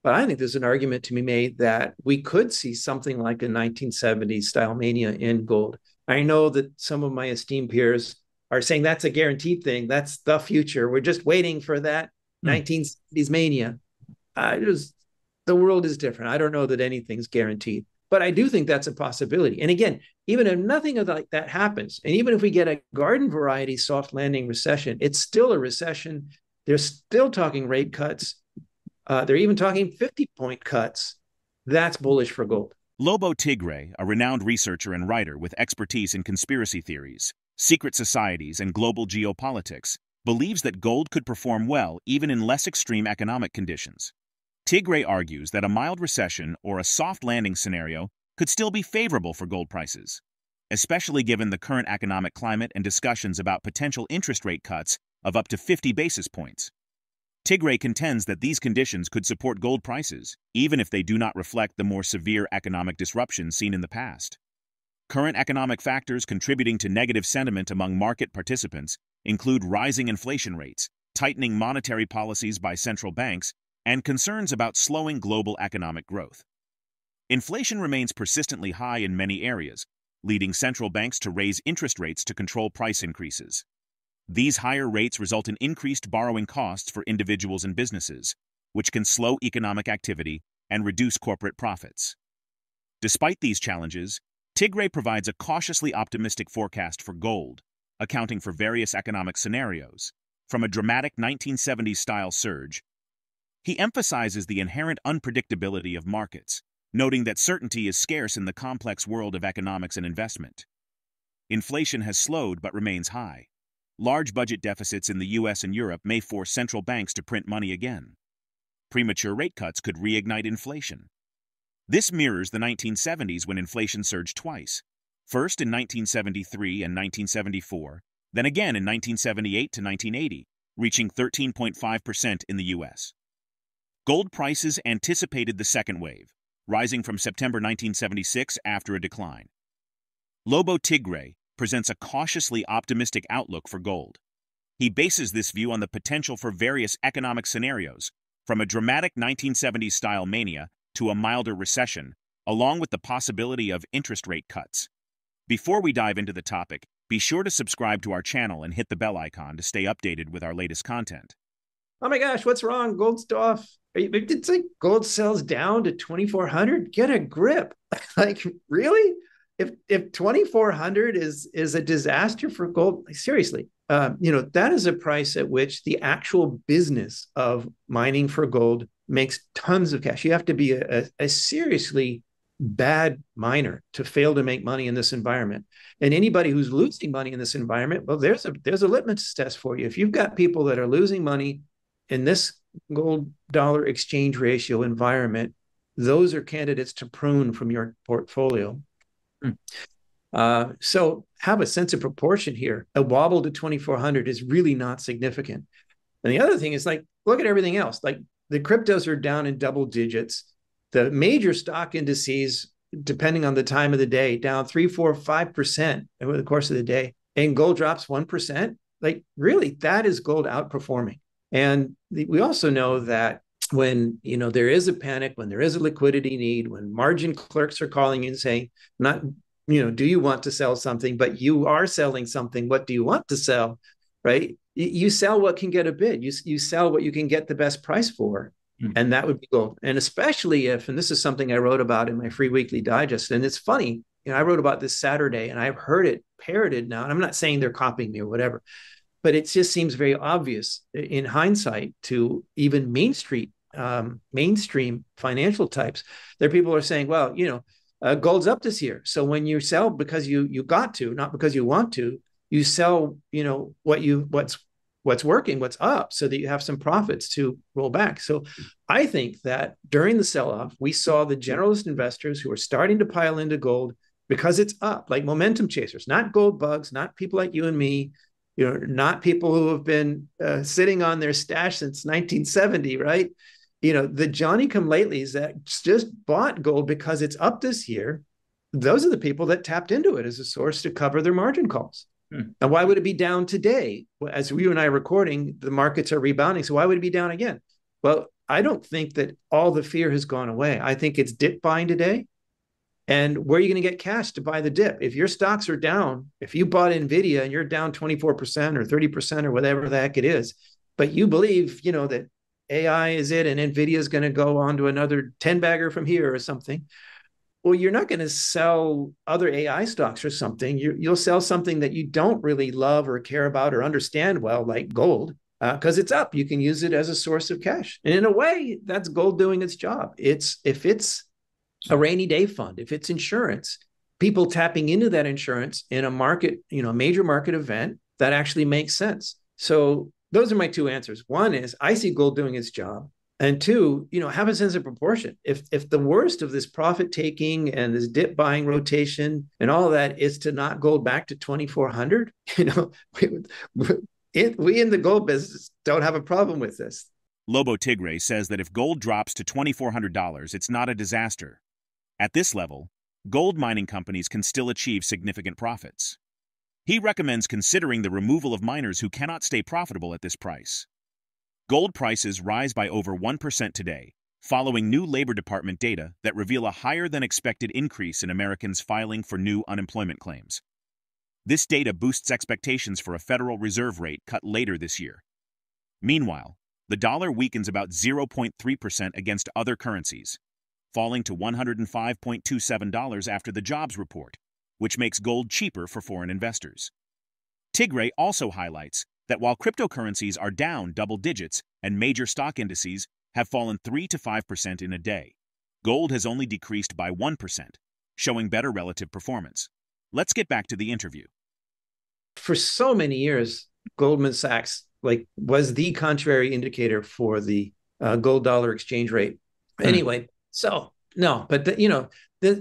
But I think there's an argument to be made that we could see something like a 1970s style mania in gold. I know that some of my esteemed peers are saying that's a guaranteed thing. That's the future. We're just waiting for that 1970s mania. The world is different. I don't know that anything's guaranteed, but I do think that's a possibility. And again, even if nothing like that happens, and even if we get a garden variety soft landing recession, it's still a recession. They're still talking rate cuts. They're even talking 50-point cuts. That's bullish for gold. Lobo Tiggre, a renowned researcher and writer with expertise in conspiracy theories, secret societies, and global geopolitics, believes that gold could perform well even in less extreme economic conditions. Tiggre argues that a mild recession or a soft landing scenario could still be favorable for gold prices, especially given the current economic climate and discussions about potential interest rate cuts of up to 50 basis points. Tiggre contends that these conditions could support gold prices, even if they do not reflect the more severe economic disruptions seen in the past. Current economic factors contributing to negative sentiment among market participants include rising inflation rates, tightening monetary policies by central banks, and concerns about slowing global economic growth. Inflation remains persistently high in many areas, leading central banks to raise interest rates to control price increases. These higher rates result in increased borrowing costs for individuals and businesses, which can slow economic activity and reduce corporate profits. Despite these challenges, Tiggre provides a cautiously optimistic forecast for gold, accounting for various economic scenarios, from a dramatic 1970s-style surge. He emphasizes the inherent unpredictability of markets, noting that certainty is scarce in the complex world of economics and investment. Inflation has slowed but remains high. Large budget deficits in the US and Europe may force central banks to print money again. Premature rate cuts could reignite inflation. This mirrors the 1970s when inflation surged twice, first in 1973 and 1974, then again in 1978 to 1980, reaching 13.5% in the US. Gold prices anticipated the second wave, rising from September 1976 after a decline. Lobo Tiggre presents a cautiously optimistic outlook for gold. He bases this view on the potential for various economic scenarios, from a dramatic 1970s-style mania to a milder recession, along with the possibility of interest rate cuts. Before we dive into the topic, be sure to subscribe to our channel and hit the bell icon to stay updated with our latest content. Oh my gosh, what's wrong? Gold's off. It's like gold sells down to 2,400. Get a grip. Like, really? If 2,400 is a disaster for gold, like, seriously, that is a price at which the actual business of mining for gold makes tons of cash. You have to be a seriously bad miner to fail to make money in this environment. And anybody who's losing money in this environment, well, there's a litmus test for you. If you've got people that are losing money in this gold dollar exchange ratio environment, those are candidates to prune from your portfolio. So have a sense of proportion here. A wobble to 2,400 is really not significant. And the other thing is, like, look at everything else. Like, the cryptos are down in double digits. The major stock indices, depending on the time of the day, down 3, 4, 5% over the course of the day. And gold drops 1%. Like, really, that is gold outperforming. And we also know that when there is a panic, when there is a liquidity need, when margin clerks are calling you and saying, not, do you want to sell something, but you are selling something, what do you want to sell, right? You sell what can get a bid. You sell what you can get the best price for. And that would be gold. And especially if, and this is something I wrote about in my free weekly digest, and it's funny, I wrote about this Saturday and I've heard it parroted now, and I'm not saying they're copying me or whatever, but it just seems very obvious in hindsight to even mainstream financial types. There people are saying, well, gold's up this year. So when you sell because you got to, not because you want to, you sell, what's working, what's up, so that you have some profits to roll back. So I think that during the sell-off, we saw the generalist investors who are starting to pile into gold because it's up, like momentum chasers, not gold bugs, not people like you and me, not people who have been sitting on their stash since 1970, right? The Johnny-come-latelys that just bought gold because it's up this year, those are the people that tapped into it as a source to cover their margin calls. And why would it be down today? As you and I are recording, the markets are rebounding. So why would it be down again? Well, I don't think that all the fear has gone away. I think it's dip buying today. And where are you going to get cash to buy the dip? If your stocks are down, if you bought Nvidia and you're down 24% or 30% or whatever the heck it is, but you believe, that AI is it and Nvidia is going to go on to another 10 bagger from here or something. Well, you're not going to sell other AI stocks or something. You'll sell something that you don't really love or care about or understand well, like gold, because it's up. You can use it as a source of cash. And in a way, that's gold doing its job. If it's a rainy day fund, if it's insurance, people tapping into that insurance in a market, major market event, that actually makes sense. So those are my two answers. One is I see gold doing its job. And two, have a sense of proportion. If the worst of this profit taking and this dip buying rotation and all of that is to knock gold back to 2,400, we in the gold business don't have a problem with this. Lobo Tiggre says that if gold drops to $2,400, it's not a disaster. At this level, gold mining companies can still achieve significant profits. He recommends considering the removal of miners who cannot stay profitable at this price. Gold prices rise by over 1% today, following new Labor Department data that reveal a higher-than-expected increase in Americans filing for new unemployment claims. This data boosts expectations for a Federal Reserve rate cut later this year. Meanwhile, the dollar weakens about 0.3% against other currencies, falling to $105.27 after the jobs report, which makes gold cheaper for foreign investors. Tiggre also highlights that while cryptocurrencies are down double digits and major stock indices have fallen 3 to 5% in a day, gold has only decreased by 1%, showing better relative performance. Let's get back to the interview. For so many years, Goldman Sachs was the contrary indicator for the gold dollar exchange rate. Anyway, so no, but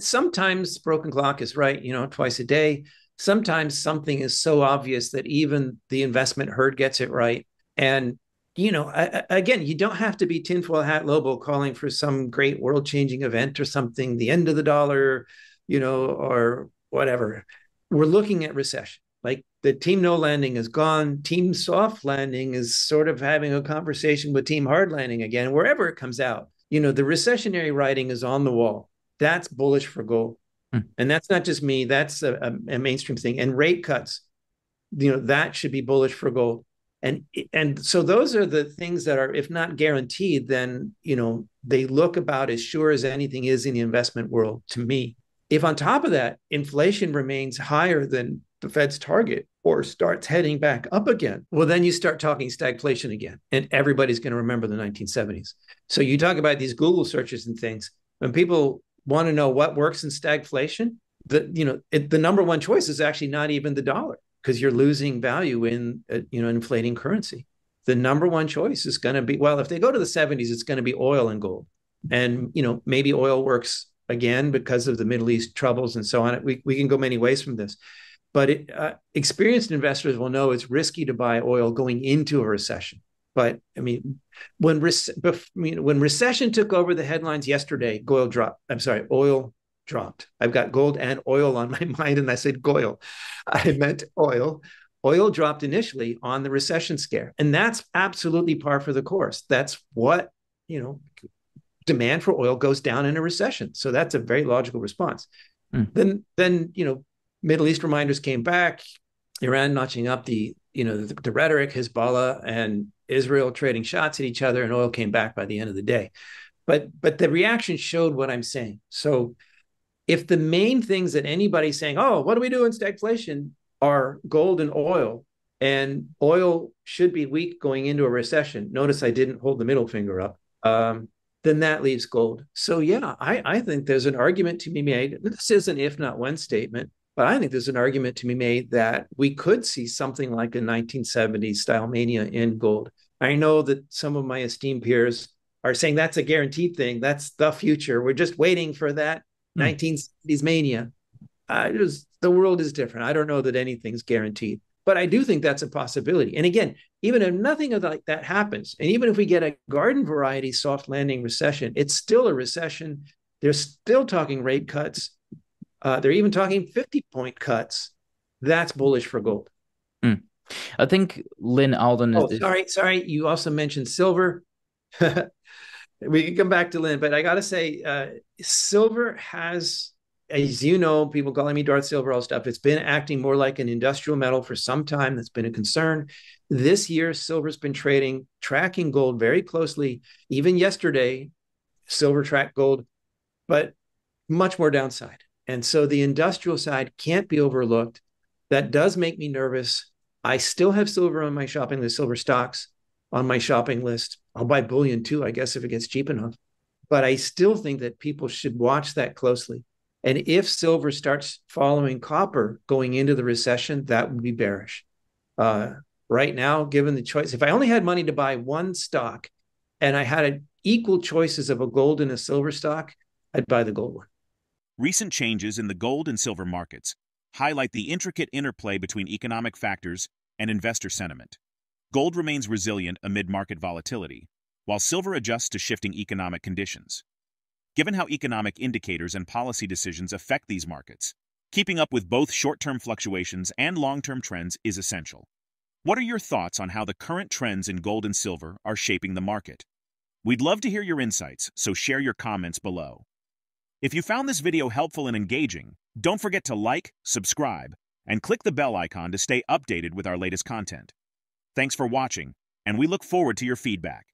sometimes broken clock is right, twice a day. Sometimes something is so obvious that even the investment herd gets it right. And, again, you don't have to be tinfoil hat Lobo calling for some great world changing event or something, the end of the dollar, or whatever. We're looking at recession. Like the team no landing is gone. Team soft landing is sort of having a conversation with team hard landing again, wherever it comes out. The recessionary writing is on the wall. That's bullish for gold. And that's not just me. That's a mainstream thing. And rate cuts, that should be bullish for gold. And so those are the things that are, if not guaranteed, then, they look about as sure as anything is in the investment world to me. If on top of that, inflation remains higher than the Fed's target or starts heading back up again, well, then you start talking stagflation again. And everybody's going to remember the 1970s. So you talk about these Google searches and things. When people want to know what works in stagflation, the number one choice is actually not even the dollar, because you're losing value in inflating currency. The number one choice is going to be, well, if they go to the 70s, it's going to be oil and gold. And maybe oil works again because of the Middle East troubles and so on. We can go many ways from this. But experienced investors will know it's risky to buy oil going into a recession. But I mean, when recession took over the headlines yesterday, oil dropped. I've got gold and oil on my mind, and I said goil. I meant oil. Oil dropped initially on the recession scare, and that's absolutely par for the course. That's what demand for oil goes down in a recession. So that's a very logical response. Then Middle East reminders came back. Iran notching up the rhetoric, Hezbollah and Israel trading shots at each other, and oil came back by the end of the day. But the reaction showed what I'm saying. So if the main things that anybody's saying, oh, what do we do in stagflation, are gold and oil should be weak going into a recession. Notice I didn't hold the middle finger up. Then that leaves gold. So yeah, I think there's an argument to be made. This is an if not when statement, but I think there's an argument to be made that we could see something like a 1970s style mania in gold. I know that some of my esteemed peers are saying that's a guaranteed thing. That's the future. We're just waiting for that 1970s mania. The world is different. I don't know that anything's guaranteed, but I do think that's a possibility. And again, even if nothing like that happens, and even if we get a garden variety soft landing recession, it's still a recession. They're still talking rate cuts. They're even talking 50-point cuts. That's bullish for gold. I think Lynn Alden is... Sorry. You also mentioned silver. We can come back to Lynn, but I got to say, silver has, as you know, people calling me Darth Silver, all stuff. It's been acting more like an industrial metal for some time. That's been a concern. This year, silver's been trading, tracking gold very closely. Even yesterday, silver tracked gold, but much more downside. And so the industrial side can't be overlooked. That does make me nervous. I still have silver on my shopping list, silver stocks on my shopping list. I'll buy bullion too, I guess, if it gets cheap enough. But I still think that people should watch that closely. And if silver starts following copper going into the recession, that would be bearish. Uh, right now, given the choice, if I only had money to buy one stock and I had equal choices of a gold and a silver stock, I'd buy the gold one. Recent changes in the gold and silver markets highlight the intricate interplay between economic factors and investor sentiment. Gold remains resilient amid market volatility, while silver adjusts to shifting economic conditions. Given how economic indicators and policy decisions affect these markets, keeping up with both short-term fluctuations and long-term trends is essential. What are your thoughts on how the current trends in gold and silver are shaping the market? We'd love to hear your insights, so share your comments below. If you found this video helpful and engaging, don't forget to like, subscribe, and click the bell icon to stay updated with our latest content. Thanks for watching, and we look forward to your feedback.